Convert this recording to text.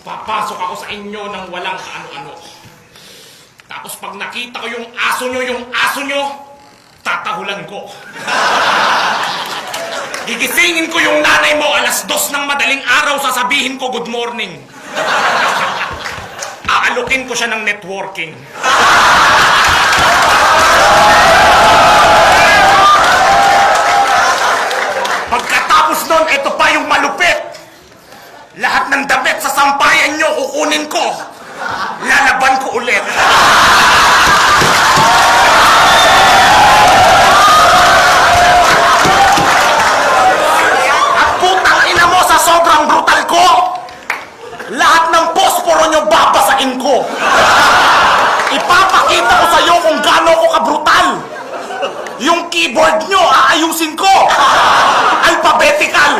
Papasok ako sa inyo ng walang kaano-ano. Tapos pag nakita ko yung aso nyo, tatahulan ko. Gigisingin ko yung nanay mo 2:00 ng madaling araw, sasabihin ko good morning. Aalukin ko siya ng networking. Pagkatapos nun, ito pa yung malupit. Lahat ng damit sa sampayan nyo, kukunin ko. Lalaban ko ulit. At putang ina mo, sa sobrang brutal ko, lahat ng posporo nyo babasain ko. Ipapakita ko sa'yo kung gaano ko kabrutal. Yung keyboard nyo, aayusin ko. Alphabetical.